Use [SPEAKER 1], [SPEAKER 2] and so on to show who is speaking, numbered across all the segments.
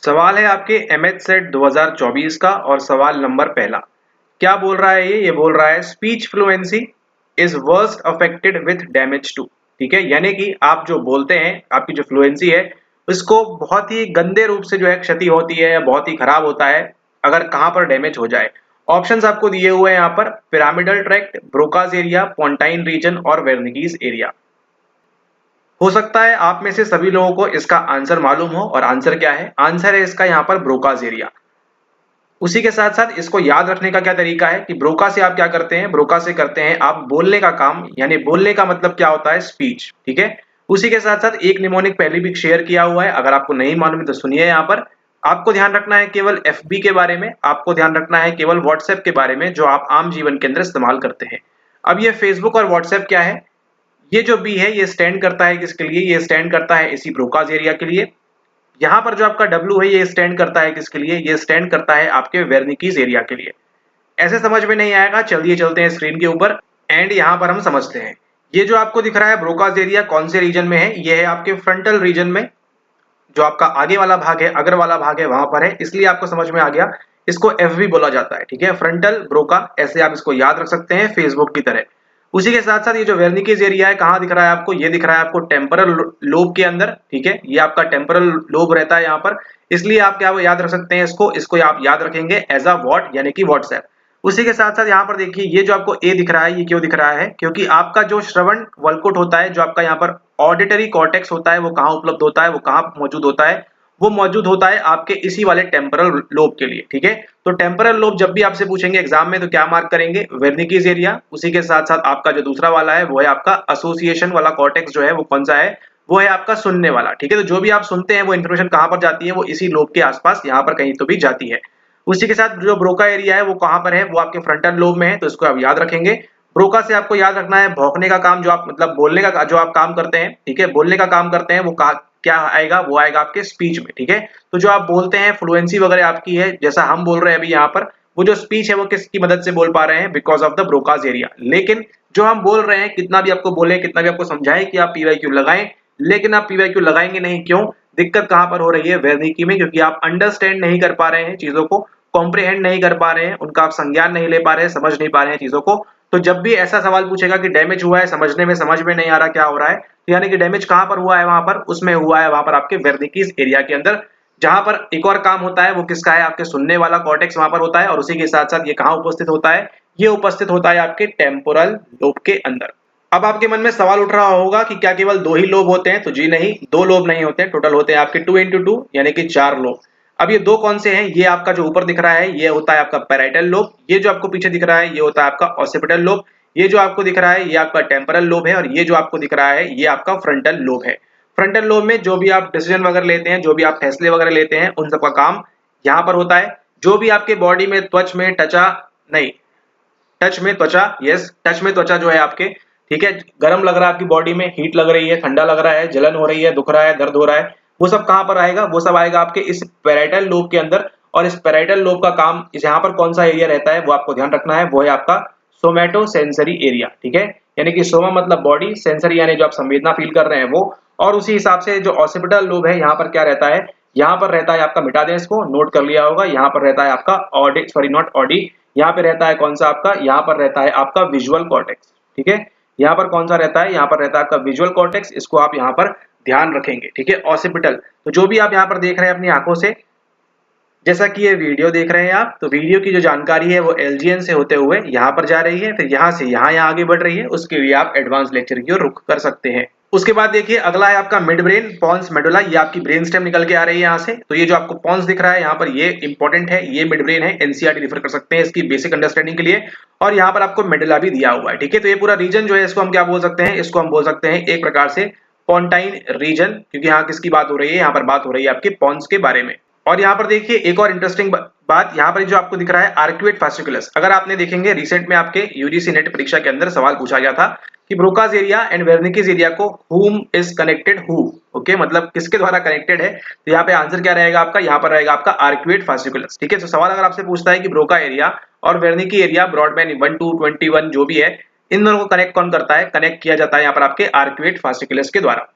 [SPEAKER 1] सवाल है आपके एमएच सेट 2024 का और सवाल नंबर पहला। क्या बोल रहा है ये बोल रहा है speech fluency is worst affected with damage to. ठीक है, यानी कि आप जो बोलते हैं, आपकी जो फ्लुएंसी है उसको बहुत ही गंदे रूप से जो है क्षति होती है या बहुत ही खराब होता है अगर कहां पर डैमेज हो जाए। ऑप्शंस आपको दिए हुए हैं यहाँ पर pyramidal tract, Broca's area, pontine region और वेर्निकीज एरिया। हो सकता है आप में से सभी लोगों को इसका आंसर मालूम हो, और आंसर क्या है? आंसर है इसका यहाँ पर ब्रोकाज एरिया। उसी के साथ साथ इसको याद रखने का क्या तरीका है कि ब्रोका से आप क्या करते हैं, ब्रोका से करते हैं आप बोलने का काम, यानी बोलने का मतलब क्या होता है? स्पीच। ठीक है, उसी के साथ साथ एक निमोनिक पहले भी शेयर किया हुआ है, अगर आपको नहीं मालूम है तो सुनिए। यहाँ पर आपको ध्यान रखना है केवल एफबी के बारे में, आपको ध्यान रखना है केवल व्हाट्सएप के बारे में जो आप आम जीवन के अंदर इस्तेमाल करते हैं। अब ये फेसबुक और व्हाट्सएप क्या है? ये जो बी है ये स्टैंड करता है किसके लिए? ये स्टैंड करता है इसी ब्रोकाज एरिया के लिए। यहाँ पर जो आपका डब्ल्यू है ये स्टैंड करता है किसके लिए? ये स्टैंड करता है आपके वेर्निकीज एरिया के लिए। ऐसे समझ में नहीं आएगा, चलिए चलते हैं स्क्रीन के ऊपर एंड यहाँ पर हम समझते हैं। ये जो आपको दिख रहा है ब्रोकाज एरिया कौन से रीजन में है? ये है आपके फ्रंटल रीजन में, जो आपका आगे वाला भाग है, अगर वाला भाग है वहां पर है, इसलिए आपको समझ में आ गया। इसको एफबी बोला जाता है। ठीक है, फ्रंटल ब्रोका, ऐसे आप इसको याद रख सकते हैं फेसबुक की तरह। उसी के साथ साथ ये जो वेर्निकीज एरिया है कहाँ दिख रहा है आपको? ये दिख रहा है आपको टेम्परल लोब के अंदर। ठीक है, ये आपका टेम्परल लोब रहता है यहाँ पर, इसलिए आप क्या वो याद रख सकते हैं इसको आप याद रखेंगे एज अ वॉट, यानी कि व्हाट्सएप। उसी के साथ साथ यहाँ पर देखिए ये जो आपको ए दिख रहा है, ये क्यों दिख रहा है? क्योंकि आपका जो श्रवण वल्कुट होता है, जो आपका यहाँ पर ऑडिटरी कॉर्टेक्स होता है, वो कहाँ उपलब्ध होता है, वो कहाँ मौजूद होता है? वो मौजूद होता है आपके इसी वाले टेम्परल लोब के लिए। ठीक है, तो टेम्परल लोब जब भी आपसे पूछेंगे एग्जाम में तो क्या मार्क करेंगे? वेर्निकीज एरिया। उसी के साथ साथ आपका जो दूसरा वाला है वो है आपका एसोसिएशन वाला कॉर्टेक्स, जो है वो कौन सा है? वो है आपका सुनने वाला। ठीक है, तो जो भी आप सुनते हैं वो इन्फॉर्मेशन कहाँ पर जाती है? वो इसी लोब के आसपास यहाँ पर कहीं तो भी जाती है। उसी के साथ जो ब्रोका एरिया है वो कहाँ पर है? वो आपके फ्रंटल लोब में है, तो इसको आप याद रखेंगे। ब्रोका से आपको याद रखना है भौंकने का काम, जो आप मतलब बोलने का जो आप काम करते हैं। ठीक है, बोलने का काम करते हैं, वो क्या आएगा? वो आएगा आपके स्पीच में। ठीक है, तो जो आप बोलते हैं फ्लुएंसी वगैरह आपकी है, जैसा हम बोल रहे हैं अभी यहाँ पर, वो जो स्पीच है वो किसकी मदद से बोल पा रहे हैं? Because of the Broca's area. लेकिन जो हम बोल रहे हैं, कितना भी आपको बोले, कितना भी आपको समझाए कि आप पीवाईक्यू लगाएं, लेकिन आप पीवाईक्यू लगाएंगे नहीं। क्यों? दिक्कत कहां पर हो रही है? वेर्निकी में, क्योंकि आप अंडरस्टैंड नहीं कर पा रहे हैं चीजों को, कॉम्प्रिहेंड नहीं कर पा रहे हैं, उनका आप संज्ञान नहीं ले पा रहे हैं, समझ नहीं पा रहे हैं चीजों को। तो जब भी ऐसा सवाल पूछेगा कि डैमेज हुआ है, समझ में नहीं आ रहा क्या हो रहा है, तो यानी कि डैमेज कहां पर हुआ है? वहां पर उसमें हुआ है, वहां पर आपके वेर्निकीज एरिया के अंदर। जहां पर एक और काम होता है वो किसका है? आपके सुनने वाला कॉर्टेक्स वहां पर होता है, और उसी के साथ साथ ये कहां उपस्थित होता है? ये उपस्थित होता है आपके टेम्पोरल लोब के अंदर। अब आपके मन में सवाल उठ रहा होगा कि क्या केवल दो ही लोब होते हैं? तो जी नहीं, दो लोब नहीं होते, टोटल होते हैं आपके 2 इंटू 2, यानी कि 4 लोब। अब ये दो कौन से हैं? ये आपका जो ऊपर दिख रहा है ये होता है आपका पैराइटल लोब, ये जो आपको पीछे दिख रहा है ये होता है आपका ऑसिपिटल लोब, ये जो आपको दिख रहा है ये आपका टेम्परल लोब है, और ये जो आपको दिख रहा है ये आपका फ्रंटल लोब है। फ्रंटल लोब में जो भी आप डिसीजन वगैरह लेते हैं, जो भी आप फैसले वगैरह लेते हैं, उन सबका काम यहाँ पर होता है। जो भी आपके बॉडी में त्वच में टचा नहीं टच में त्वचा, यस, टच में त्वचा जो है आपके, ठीक है, गर्म लग रहा है आपकी बॉडी में, हीट लग रही है, ठंडा लग रहा है, जलन हो रही है, दुख रहा है, दर्द हो रहा है, वो सब कहां पर आएगा? वो सब आएगा आपके इस पैराइटल लोब के अंदर। और इस पैराइटल लोब का काम, इस यहाँ पर कौन सा एरिया रहता है वो आपको ध्यान रखना है, वो है आपका सोमैटो सेंसरी एरिया। ठीक है, यानी कि सोमा मतलब बॉडी, सेंसरी यानी जो आप संवेदना फील कर रहे हैं वो। और उसी हिसाब से जो ऑसिपिटल लोब है यहाँ पर क्या रहता है? यहाँ पर रहता है आपका, मिटा दें इसको, नोट कर लिया होगा, यहाँ पर रहता है आपका ऑडी, सॉरी नॉट ऑडी, यहाँ पे रहता है कौन सा आपका? यहाँ पर रहता है आपका विजुअल कॉर्टेक्स। ठीक है, यहाँ पर कौन सा रहता है? यहाँ पर रहता है आपका विजुअल कॉर्टेक्स, इसको आप यहाँ पर ध्यान रखेंगे। ठीक है, ऑसिपिटल, तो जो भी आप यहाँ पर देख रहे हैं अपनी आंखों से, जैसा कि ये वीडियो देख रहे हैं आप, तो वीडियो की जो जानकारी है वो एलजीएन से होते हुए यहाँ पर जा रही है, फिर यहाँ से यहाँ आगे बढ़ रही है, उसके लिए आप एडवांस लेक्चर की ओर रुख कर सकते हैं। उसके बाद देखिए अगला है आपका मिड ब्रेन पॉन्स मेडुला, ये आपकी ब्रेन स्टेम निकल के आ रही है यहाँ से। तो ये जो आपको पॉन्स दिख रहा है यहाँ पर, ये इंपॉर्टेंट है, ये मिड ब्रेन है, एनसीईआरटी रिफर कर सकते हैं इसकी बेसिक अंडरस्टैंडिंग के लिए। और यहाँ पर आपको मेडुला भी दिया हुआ है। ठीक है, तो ये पूरा रीजन जो है इसको हम क्या बोल सकते हैं? इसको हम बोल सकते हैं एक प्रकार से पोंटाइन रीजन, क्योंकि यहाँ किसकी बात हो रही है? यहाँ पर बात हो रही है आपके पॉन्स के बारे में। और यहाँ पर देखिए एक और इंटरेस्टिंग बात, यहाँ पर जो आपको दिख रहा है आर्क्यूएट फास्टिकुलस, अगर आपने देखेंगे रिसेंट में आपके यूजीसी नेट परीक्षा के अंदर सवाल पूछा गया था कि ब्रोकाज एरिया एंड वेर्निकीज एरिया को whom is connected who, okay, मतलब किसके द्वारा कनेक्टेड है? तो यहाँ पे आंसर क्या रहेगा आपका? यहाँ पर रहेगा आपका आर्क्यूएट फास्टिकुलस। ठीक है, तो सवाल अगर आपसे पूछता है कि ब्रोका एरिया और वेर्निकी एरिया ब्रॉडबैंड 1 to 21 जो भी है, इन दोनों को कनेक्ट कौन करता है? कनेक्ट किया जाता है यहाँ पर आपके आर्क्यूएट फास्टिकुलस के द्वारा।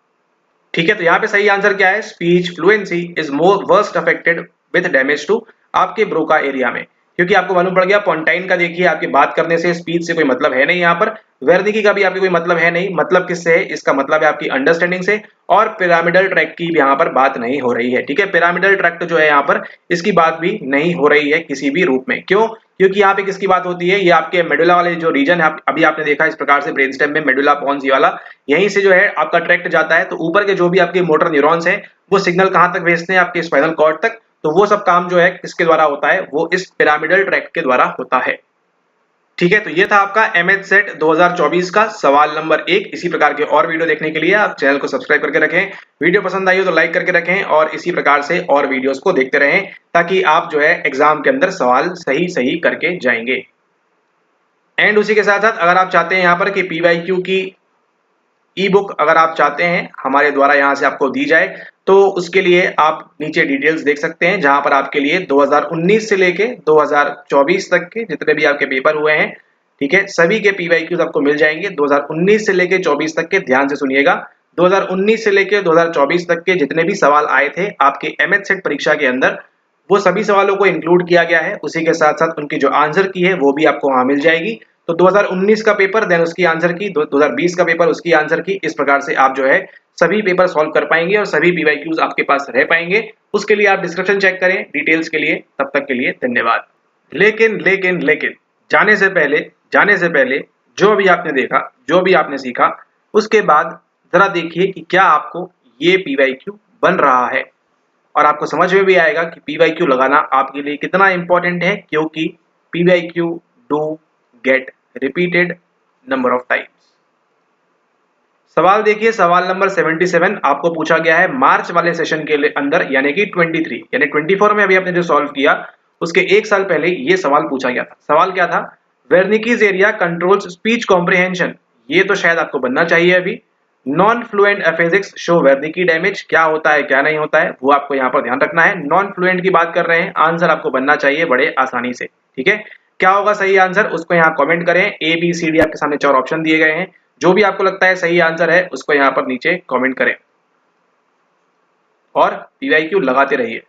[SPEAKER 1] ठीक है, तो यहाँ पे सही आंसर क्या है, speech fluency is more worst affected with damage to आपके ब्रोका एरिया में, क्योंकि आपको मालूम पड़ गया पोंटाइन का देखिए आपकी बात करने से स्पीच से कोई मतलब है नहीं, यहाँ पर वेर्निकी का भी आपकी कोई मतलब है नहीं, मतलब किससे है, इसका मतलब है आपकी अंडरस्टैंडिंग से, और पिरामिडल ट्रैक की भी यहाँ पर बात नहीं हो रही है। ठीक है, पिरामिडल ट्रैक्ट जो है यहाँ पर इसकी बात भी नहीं हो रही है किसी भी रूप में। क्यों? क्योंकि यहाँ पे किसकी बात होती है, ये आपके मेडुला वाले जो रीजन है, अभी आपने देखा इस प्रकार से ब्रेनस्टेम में मेडुला पॉन्स ये वाला, यहीं से जो है आपका ट्रैक्ट जाता है, तो ऊपर के जो भी आपके मोटर न्यूरॉन्स हैं वो सिग्नल कहां तक भेजते हैं, आपके स्पाइनल कॉर्ड तक, तो वो सब काम जो है किसके द्वारा होता है, वो इस पिरामिडल ट्रैक्ट के द्वारा होता है। ठीक है, तो ये था आपका एमएच सेट 2024 का सवाल नंबर 1। इसी प्रकार के और वीडियो देखने के लिए आप चैनल को सब्सक्राइब करके रखें, वीडियो पसंद आई हो तो लाइक करके रखें, और इसी प्रकार से और वीडियोस को देखते रहें, ताकि आप जो है एग्जाम के अंदर सवाल सही सही करके जाएंगे। एंड उसी के साथ साथ अगर आप चाहते हैं यहाँ पर कि पीवाईक्यू की ई बुक अगर आप चाहते हैं हमारे द्वारा यहाँ से आपको दी जाए, तो उसके लिए आप नीचे डिटेल्स देख सकते हैं, जहां पर आपके लिए 2019 से लेके 2024 तक के जितने भी आपके पेपर हुए हैं, ठीक है, सभी के पीवाईक्यूज आपको मिल जाएंगे 2019 से लेके 24 तक के। ध्यान से सुनिएगा, 2019 से लेके 2024 तक के जितने भी सवाल आए थे आपके एमएच सेट परीक्षा के अंदर, वो सभी सवालों को इंक्लूड किया गया है। उसी के साथ साथ उनकी जो आंसर की है वो भी आपको वहां मिल जाएगी। तो 2019 का पेपर, देन उसकी आंसर की, 2020 का पेपर उसकी आंसर की, इस प्रकार से आप जो है सभी पेपर सॉल्व कर पाएंगे और सभी पीवाईक्यूज आपके पास रह पाएंगे। उसके लिए आप डिस्क्रिप्शन चेक करें डिटेल्स के लिए। तब तक के लिए धन्यवाद। लेकिन जाने से पहले जो भी आपने देखा, जो भी आपने सीखा, उसके बाद जरा देखिए कि क्या आपको ये पीवाईक्यू बन रहा है, और आपको समझ में भी आएगा कि पीवाईक्यू लगाना आपके लिए कितना इंपॉर्टेंट है, क्योंकि PYQ do get repeated number of times. सवाल देखिए, सवाल नंबर 77 आपको पूछा गया है मार्च वाले सेशन के अंदर, यानी कि 23 यानी 24 में अभी आपने जो सॉल्व किया उसके एक साल पहले ये सवाल पूछा गया था। सवाल क्या था, वेर्निकीज एरिया कंट्रोल्स स्पीच कॉम्प्रिहेंशन। ये तो शायद आपको बनना चाहिए अभी। नॉन फ्लुएंट एफेजिक्स शो वेर्निकी डैमेज, क्या होता है क्या नहीं होता है वो आपको यहाँ पर ध्यान रखना है। नॉन फ्लुएंट की बात कर रहे हैं, आंसर आपको बनना चाहिए बड़े आसानी से। ठीक है, क्या होगा सही आंसर उसको यहाँ कमेंट करें। ए बी सी डी आपके सामने 4 ऑप्शन दिए गए हैं, जो भी आपको लगता है सही आंसर है उसको यहाँ पर नीचे कमेंट करें, और पीवाईक्यू लगाते रहिए।